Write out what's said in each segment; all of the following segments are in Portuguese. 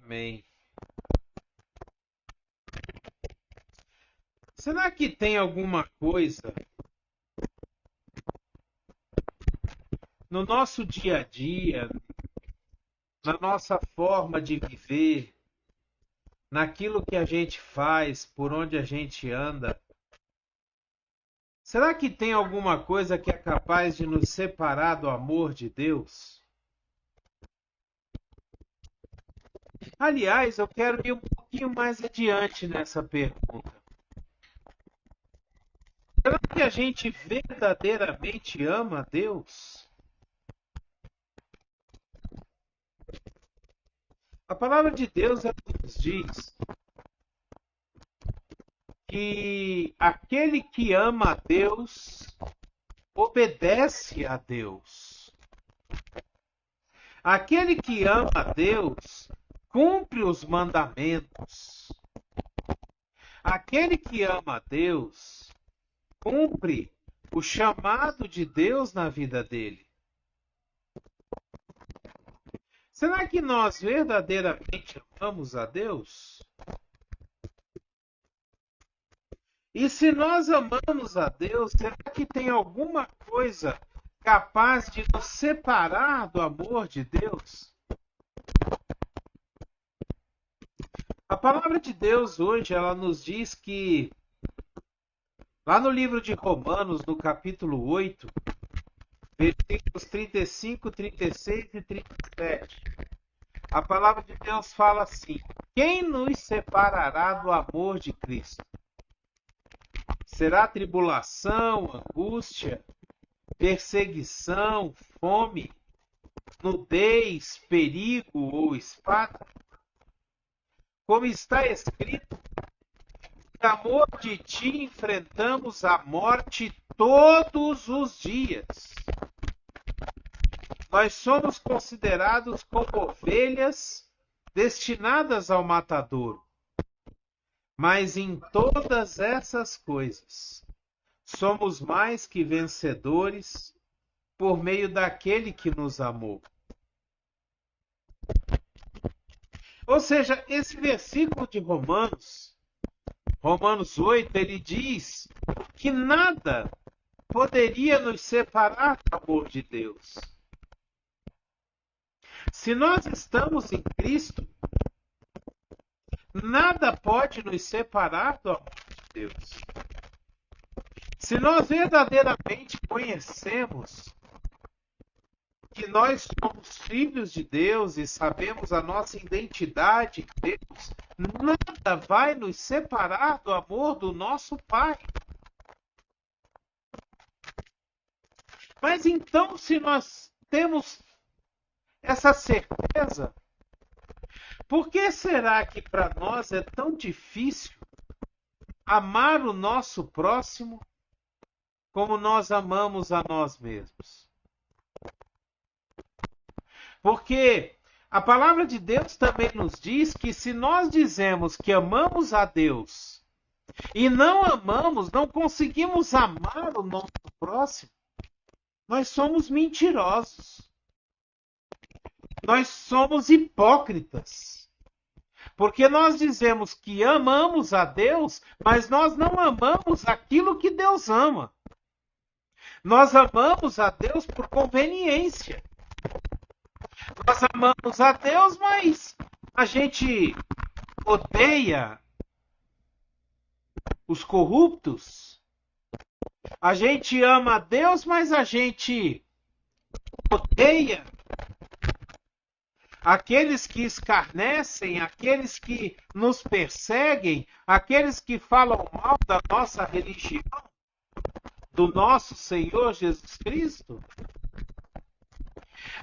Amém. Será que tem alguma coisa no nosso dia a dia, na nossa forma de viver, naquilo que a gente faz, por onde a gente anda? Será que tem alguma coisa que é capaz de nos separar do amor de Deus? Aliás, eu quero ir um pouquinho mais adiante nessa pergunta. Será que a gente verdadeiramente ama a Deus? A palavra de Deus ela nos diz que aquele que ama a Deus obedece a Deus. Aquele que ama a Deus cumpre os mandamentos. Aquele que ama a Deus cumpre o chamado de Deus na vida dele. Será que nós verdadeiramente amamos a Deus? E se nós amamos a Deus, será que tem alguma coisa capaz de nos separar do amor de Deus? A palavra de Deus hoje, ela nos diz que, lá no livro de Romanos, no capítulo 8, versículos 35, 36 e 37, a palavra de Deus fala assim: quem nos separará do amor de Cristo? Será tribulação, angústia, perseguição, fome, nudez, perigo ou espada? Como está escrito, por amor de ti enfrentamos a morte todos os dias. Nós somos considerados como ovelhas destinadas ao matadouro. Mas em todas essas coisas, somos mais que vencedores por meio daquele que nos amou. Ou seja, esse versículo de Romanos 8, ele diz que nada poderia nos separar do amor de Deus. Se nós estamos em Cristo, nada pode nos separar do amor de Deus. Se nós verdadeiramente conhecemos que nós somos filhos de Deus e sabemos a nossa identidade em Deus, nada vai nos separar do amor do nosso Pai. Mas então, se nós temos essa certeza, por que será que para nós é tão difícil amar o nosso próximo como nós amamos a nós mesmos? Porque a palavra de Deus também nos diz que se nós dizemos que amamos a Deus e não amamos, não conseguimos amar o nosso próximo, nós somos mentirosos. Nós somos hipócritas. Porque nós dizemos que amamos a Deus, mas nós não amamos aquilo que Deus ama. Nós amamos a Deus por conveniência. Nós amamos a Deus, mas a gente odeia os corruptos. A gente ama a Deus, mas a gente odeia aqueles que escarnecem, aqueles que nos perseguem, aqueles que falam mal da nossa religião, do nosso Senhor Jesus Cristo.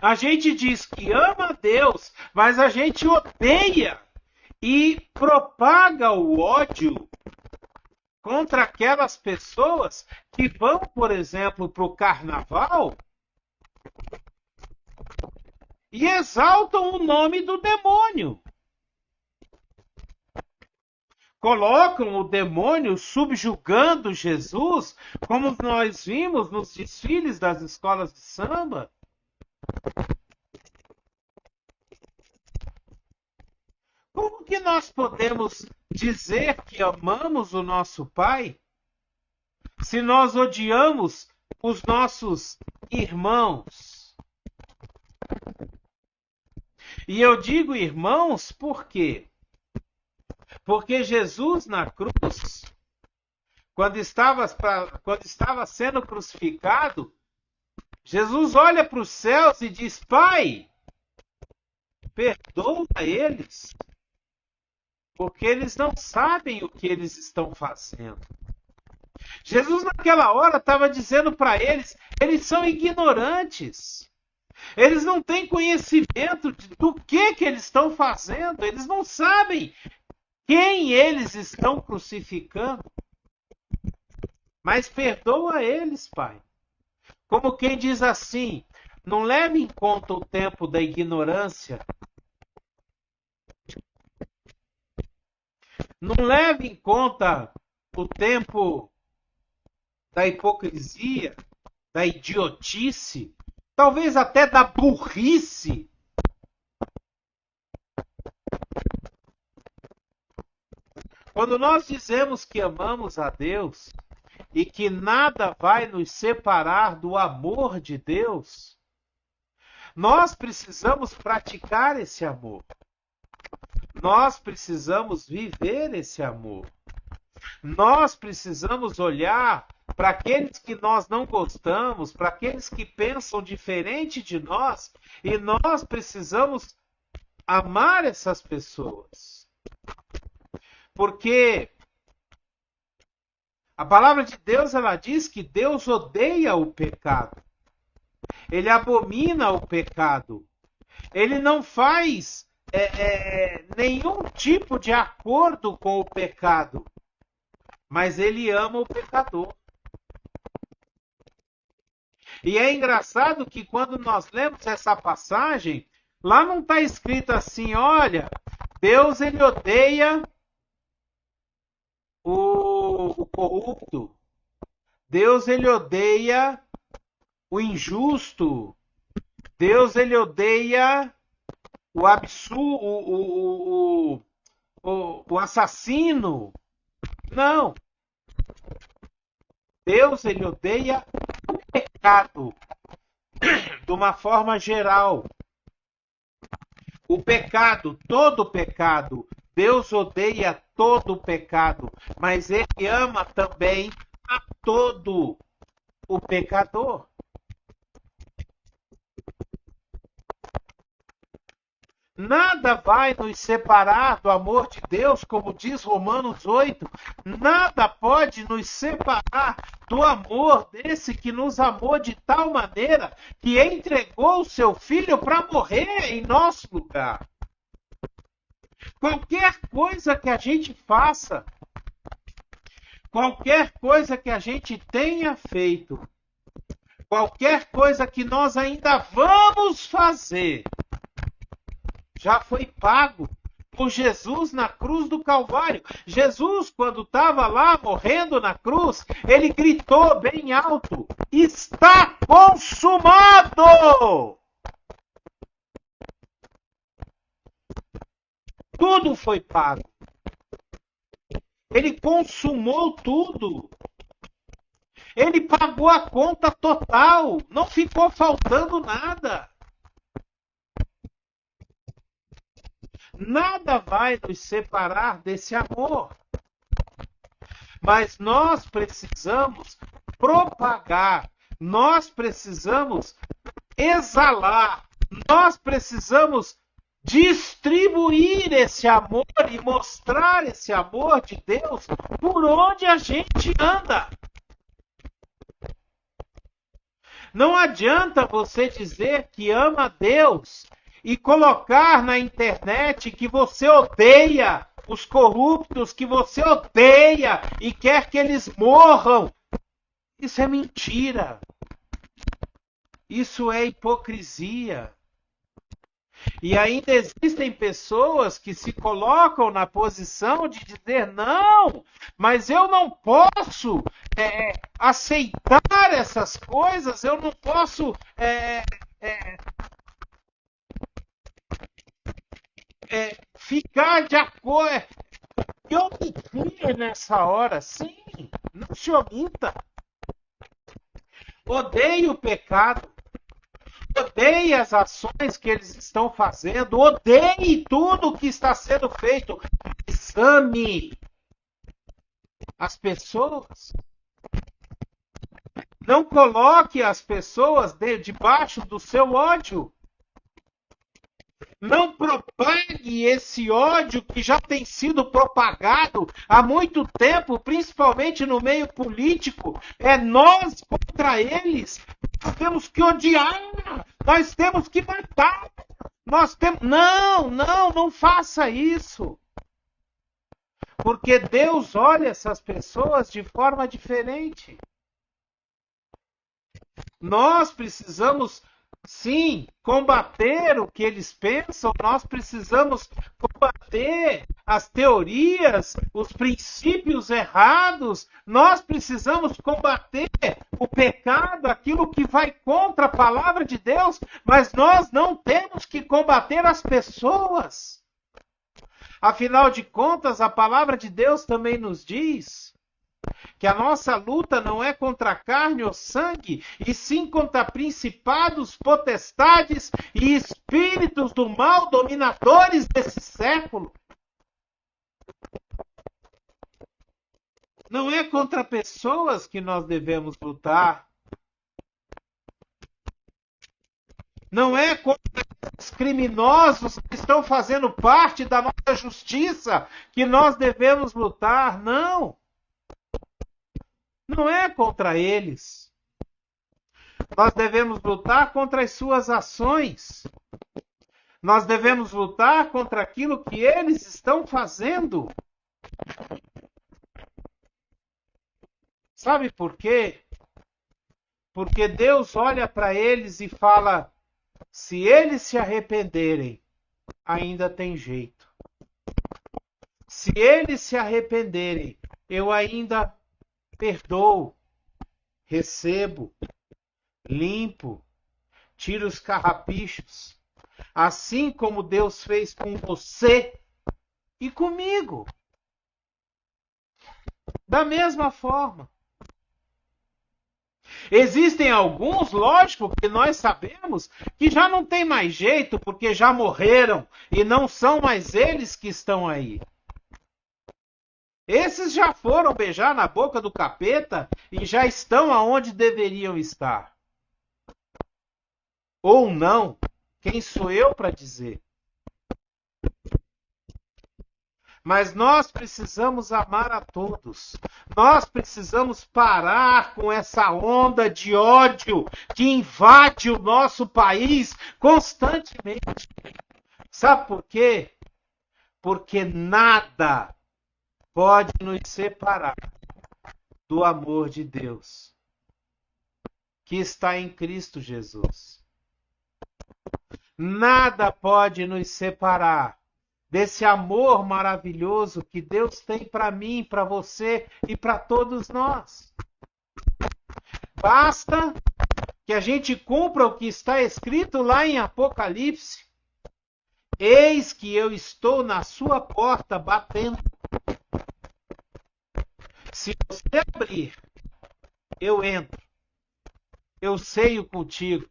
A gente diz que ama a Deus, mas a gente odeia e propaga o ódio contra aquelas pessoas que vão, por exemplo, para o carnaval e exaltam o nome do demônio. Colocam o demônio subjugando Jesus, como nós vimos nos desfiles das escolas de samba. nós podemos dizer que amamos o nosso Pai se nós odiamos os nossos irmãos? E eu digo irmãos por quê? Porque Jesus na cruz, quando estava sendo crucificado, Jesus olha para os céus e diz: Pai, perdoa eles, porque eles não sabem o que eles estão fazendo. Jesus naquela hora estava dizendo para eles são ignorantes. Eles não têm conhecimento do que eles estão fazendo. Eles não sabem quem eles estão crucificando. Mas perdoa eles, Pai. Como quem diz assim, não leve em conta o tempo da ignorância. Não leve em conta o tempo da hipocrisia, da idiotice, talvez até da burrice. Quando nós dizemos que amamos a Deus e que nada vai nos separar do amor de Deus, nós precisamos praticar esse amor. Nós precisamos viver esse amor. Nós precisamos olhar para aqueles que nós não gostamos, para aqueles que pensam diferente de nós, e nós precisamos amar essas pessoas. Porque a palavra de Deus, ela diz que Deus odeia o pecado. Ele abomina o pecado. Ele não faz nenhum tipo de acordo com o pecado. Mas ele ama o pecador. E é engraçado que quando nós lemos essa passagem, lá não está escrito assim, olha, Deus ele odeia o corrupto. Deus ele odeia o injusto. Deus ele odeia o absurdo, o assassino. Não. Deus ele odeia o pecado de uma forma geral. O pecado, todo pecado. Deus odeia todo pecado, mas ele ama também a todo o pecador. Nada vai nos separar do amor de Deus, como diz Romanos 8. Nada pode nos separar do amor desse que nos amou de tal maneira que entregou o seu filho para morrer em nosso lugar. Qualquer coisa que a gente faça, qualquer coisa que a gente tenha feito, qualquer coisa que nós ainda vamos fazer, já foi pago por Jesus na cruz do Calvário. Jesus, quando estava lá morrendo na cruz, ele gritou bem alto: está consumado! Tudo foi pago. Ele consumou tudo. Ele pagou a conta total. Não ficou faltando nada. Nada vai nos separar desse amor. Mas nós precisamos propagar, nós precisamos exalar, nós precisamos distribuir esse amor e mostrar esse amor de Deus por onde a gente anda. Não adianta você dizer que ama Deus e colocar na internet que você odeia os corruptos, que você odeia e quer que eles morram. Isso é mentira. Isso é hipocrisia. E ainda existem pessoas que se colocam na posição de dizer: não, mas eu não posso aceitar essas coisas, eu não posso ficar de acordo, e omitir nessa hora, sim, não se omita. Odeie o pecado, odeie as ações que eles estão fazendo, odeie tudo que está sendo feito. Exame as pessoas. Não coloque as pessoas debaixo do seu ódio. Não propague esse ódio que já tem sido propagado há muito tempo, principalmente no meio político. É nós contra eles. Nós temos que odiar. Nós temos que matar. Não faça isso. Porque Deus olha essas pessoas de forma diferente. Nós precisamos, sim, combater o que eles pensam, nós precisamos combater as teorias, os princípios errados, nós precisamos combater o pecado, aquilo que vai contra a palavra de Deus, mas nós não temos que combater as pessoas. Afinal de contas, a palavra de Deus também nos diz que a nossa luta não é contra a carne ou sangue, e sim contra principados, potestades e espíritos do mal dominadores desse século. Não é contra pessoas que nós devemos lutar. Não é contra os criminosos que estão fazendo parte da nossa justiça que nós devemos lutar. Não. Não é contra eles. Nós devemos lutar contra as suas ações. Nós devemos lutar contra aquilo que eles estão fazendo. Sabe por quê? Porque Deus olha para eles e fala: se eles se arrependerem, ainda tem jeito. Se eles se arrependerem, eu ainda perdoo, recebo, limpo, tiro os carrapichos, assim como Deus fez com você e comigo. Da mesma forma. Existem alguns, lógico, que nós sabemos que já não tem mais jeito porque já morreram e não são mais eles que estão aí. Esses já foram beijar na boca do capeta e já estão aonde deveriam estar. Ou não, quem sou eu para dizer? Mas nós precisamos amar a todos. Nós precisamos parar com essa onda de ódio que invade o nosso país constantemente. Sabe por quê? Porque nada pode nos separar do amor de Deus que está em Cristo Jesus. Nada pode nos separar desse amor maravilhoso que Deus tem para mim, para você e para todos nós. Basta que a gente cumpra o que está escrito lá em Apocalipse. Eis que eu estou na sua porta batendo. Se você abrir, eu entro. Eu ceio contigo.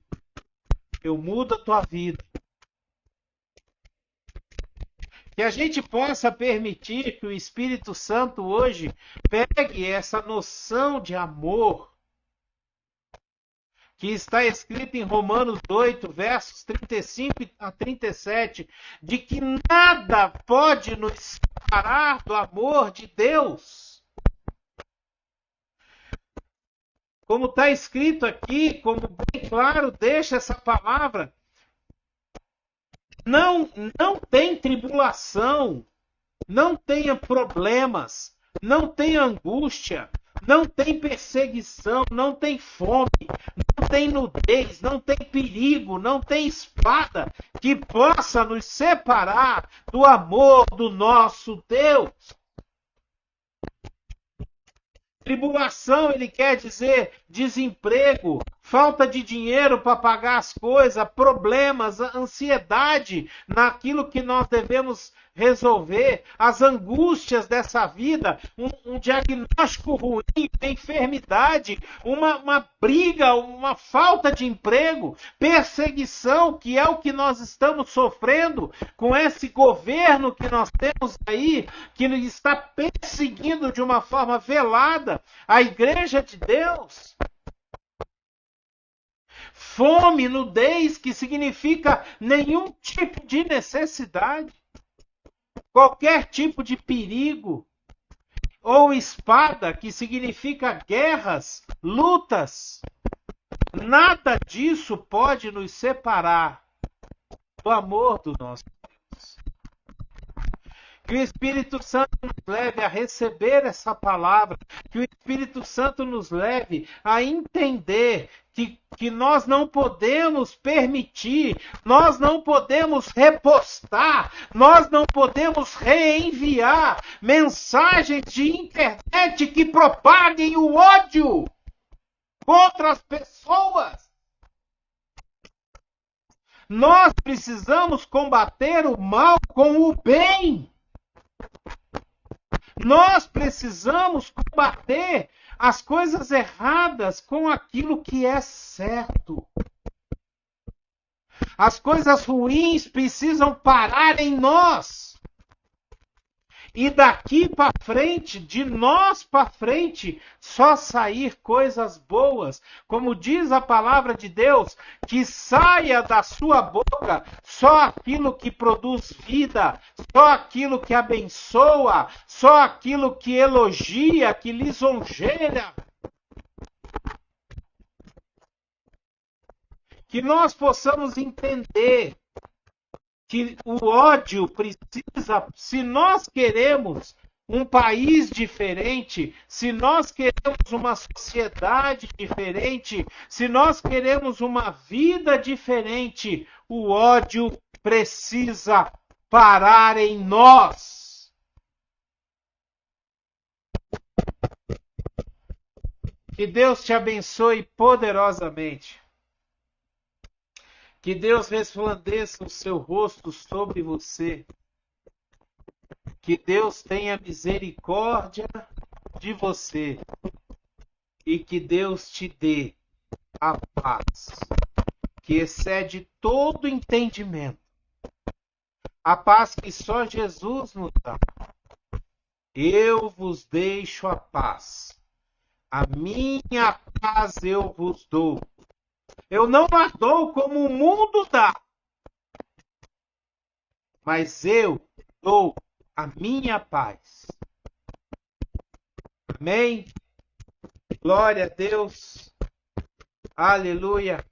Eu mudo a tua vida. Que a gente possa permitir que o Espírito Santo hoje pegue essa noção de amor que está escrito em Romanos 8, versos 35 a 37, de que nada pode nos separar do amor de Deus. Como está escrito aqui, como bem claro deixa essa palavra, não tem tribulação, não tenha problemas, não tem angústia, não tem perseguição, não tem fome, não tem nudez, não tem perigo, não tem espada que possa nos separar do amor do nosso Deus. Tribulação, ele quer dizer desemprego, falta de dinheiro para pagar as coisas, problemas, ansiedade naquilo que nós devemos resolver, as angústias dessa vida, um diagnóstico ruim, uma enfermidade, uma briga, uma falta de emprego, perseguição, que é o que nós estamos sofrendo com esse governo que nós temos aí, que está perseguindo de uma forma velada a igreja de Deus. Fome, nudez, que significa nenhum tipo de necessidade. Qualquer tipo de perigo. Ou espada, que significa guerras, lutas. Nada disso pode nos separar do amor do nosso Deus. Que o Espírito Santo nos leve a receber essa palavra, que o Espírito Santo nos leve a entender que nós não podemos permitir, nós não podemos repostar, nós não podemos reenviar mensagens de internet que propaguem o ódio contra as pessoas. Nós precisamos combater o mal com o bem. Nós precisamos combater as coisas erradas com aquilo que é certo. As coisas ruins precisam parar em nós. E daqui para frente, de nós para frente, só sair coisas boas. Como diz a palavra de Deus, que saia da sua boca só aquilo que produz vida, só aquilo que abençoa, só aquilo que elogia, que lisonjeia. Que nós possamos entender que o ódio precisa, se nós queremos um país diferente, se nós queremos uma sociedade diferente, se nós queremos uma vida diferente, o ódio precisa parar em nós. Que Deus te abençoe poderosamente. Que Deus resplandeça o seu rosto sobre você. Que Deus tenha misericórdia de você. E que Deus te dê a paz, que excede todo entendimento. A paz que só Jesus nos dá. Eu vos deixo a paz. A minha paz eu vos dou. Eu não a dou como o mundo dá, mas eu dou a minha paz. Amém? Glória a Deus. Aleluia.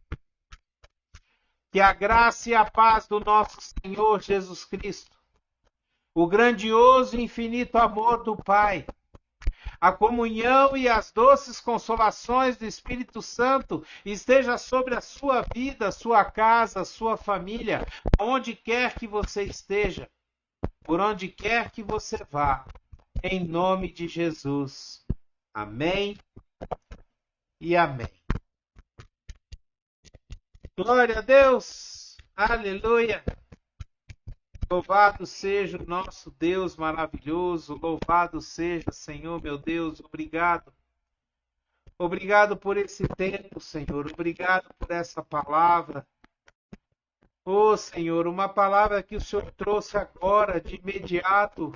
Que a graça e a paz do nosso Senhor Jesus Cristo, o grandioso e infinito amor do Pai, a comunhão e as doces consolações do Espírito Santo esteja sobre a sua vida, sua casa, sua família, onde quer que você esteja, por onde quer que você vá, em nome de Jesus. Amém e amém. Glória a Deus, aleluia. Louvado seja o nosso Deus maravilhoso, louvado seja, Senhor, meu Deus, obrigado. Obrigado por esse tempo, Senhor, obrigado por essa palavra. Oh, Senhor, uma palavra que o Senhor trouxe agora, de imediato,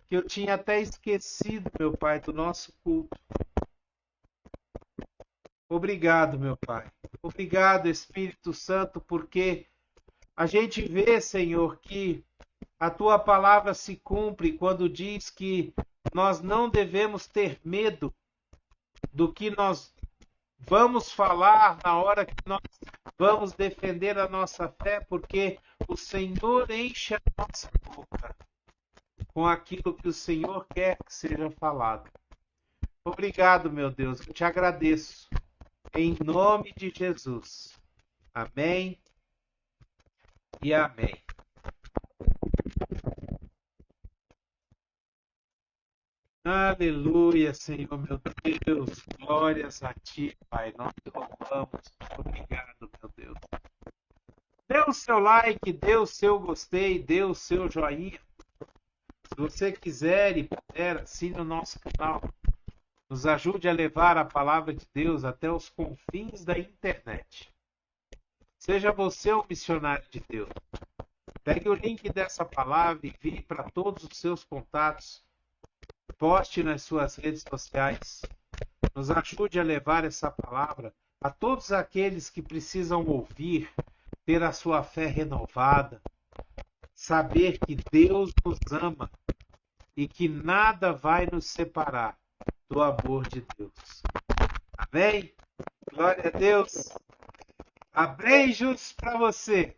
que eu tinha até esquecido, meu Pai, do nosso culto. Obrigado, meu Pai. Obrigado, Espírito Santo, porque a gente vê, Senhor, que a Tua palavra se cumpre quando diz que nós não devemos ter medo do que nós vamos falar na hora que nós vamos defender a nossa fé, porque o Senhor enche a nossa boca com aquilo que o Senhor quer que seja falado. Obrigado, meu Deus, eu te agradeço. Em nome de Jesus. Amém e amém. Aleluia. Aleluia, Senhor, meu Deus. Glórias a Ti, Pai. Nós te louvamos. Obrigado, meu Deus. Dê o seu like, dê o seu gostei, dê o seu joinha. Se você quiser e puder, assine o nosso canal. Nos ajude a levar a palavra de Deus até os confins da internet. Seja você um missionário de Deus. Pegue o link dessa palavra e envie para todos os seus contatos. Poste nas suas redes sociais. Nos ajude a levar essa palavra a todos aqueles que precisam ouvir, ter a sua fé renovada, saber que Deus nos ama e que nada vai nos separar do amor de Deus. Amém? Glória a Deus. Abreijos para você.